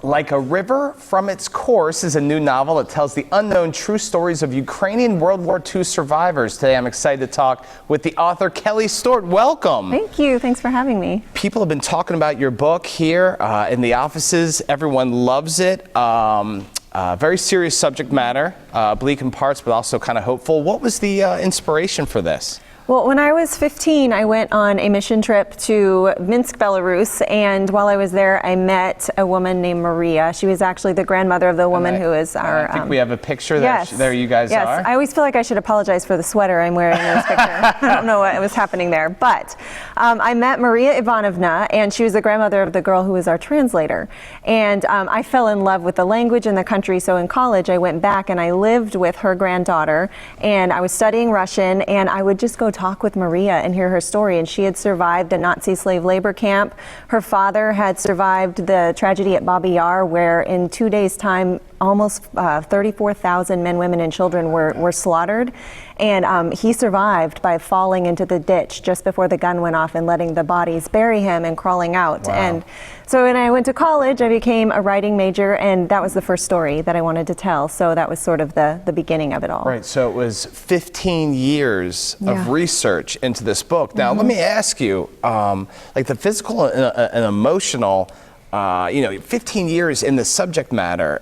Like a River from Its Course is a new novel that tells the unknown true stories of Ukrainian World War II survivors. Today I'm excited to talk with the author Kelli Stuart. Welcome. Thank you. Thanks for having me. People have been talking about your book here in the offices. Everyone loves it. Very serious subject matter, bleak in parts, but also kind of hopeful. What was the inspiration for this? Well, when I was 15, I went on a mission trip to Minsk, Belarus, and while I was there, I met a woman named Maria. She was actually the grandmother of the woman who is our... I think we have a picture yes, there you guys yes. are. I always feel like I should apologize for the sweater I'm wearing in this picture. I don't know what was happening there, but I met Maria Ivanovna, and she was the grandmother of the girl who was our translator. And I fell in love with the language and the country, so in college I went back and I lived with her granddaughter, and I was studying Russian, and I would just go talk with Maria and hear her story. And she had survived a Nazi slave labor camp. Her father had survived the tragedy at Babi Yar, where in 2 days' time almost 34,000 men, women, and children were slaughtered. And he survived by falling into the ditch just before the gun went off and letting the bodies bury him and crawling out. Wow. And so when I went to college, I became a writing major, and that was the first story that I wanted to tell. So that was sort of the beginning of it all. Right, so it was 15 years of research into this book. Now, let me ask you, like the physical and emotional, 15 years in the subject matter,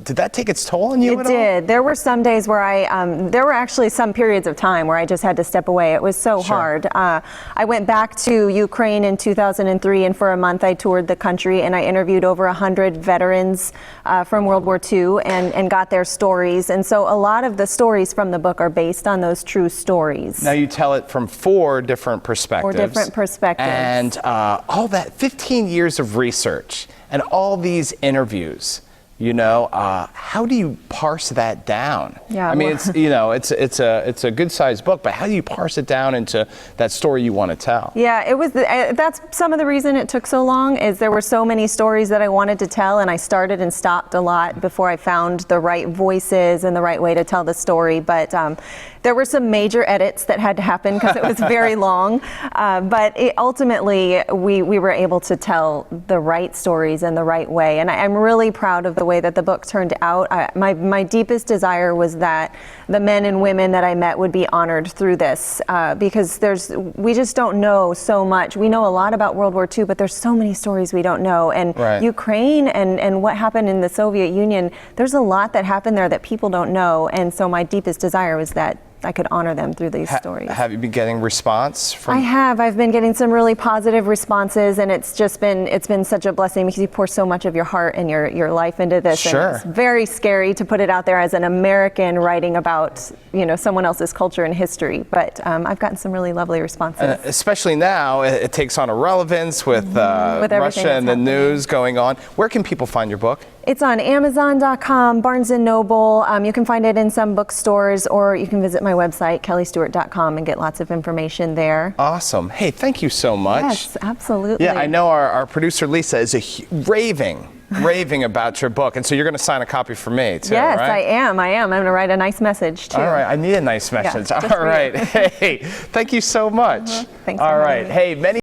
did that take its toll on you at all? It did. There were some days where there were actually some periods of time where I just had to step away. It was so hard. I went back to Ukraine in 2003, and for a month I toured the country, and I interviewed over 100 veterans from World War II and got their stories. And so a lot of the stories from the book are based on those true stories. Now you tell it from 4 different perspectives. 4 different perspectives. And all that 15 years of research and all these interviews. How do you parse that down? Yeah, I mean, it's a good-sized book, but how do you parse it down into that story you want to tell? Yeah, it was. That's some of the reason it took so long. Is there were so many stories that I wanted to tell, and I started and stopped a lot before I found the right voices and the right way to tell the story. But there were some major edits that had to happen because it was very long. But ultimately, we were able to tell the right stories in the right way, and I'm really proud of the way that the book turned out. My deepest desire was that the men and women that I met would be honored through this, because we just don't know so much. We know a lot about World War II, but there's so many stories we don't know. And Ukraine and what happened in the Soviet Union, there's a lot that happened there that people don't know. And so my deepest desire was that I could honor them through these stories. Have you been getting response from? I have. I've been getting some really positive responses, and it's been such a blessing because you pour so much of your heart and your life into this. Sure. And it's very scary to put it out there as an American writing about someone else's culture and history. But I've gotten some really lovely responses. Especially now, it takes on a relevance with Russia and the news going on. Where can people find your book? It's on Amazon.com, Barnes & Noble. You can find it in some bookstores, or you can visit my website, kellistuart.com, and get lots of information there. Awesome. Hey, thank you so much. Yes, absolutely. Yeah, I know our producer, Lisa, is raving about your book, and so you're going to sign a copy for me, too, right? Yes, I am. I'm going to write a nice message, too. All right, I need a nice message. Yeah, all right. Hey, thank you so much. Thanks for having me. Hey, many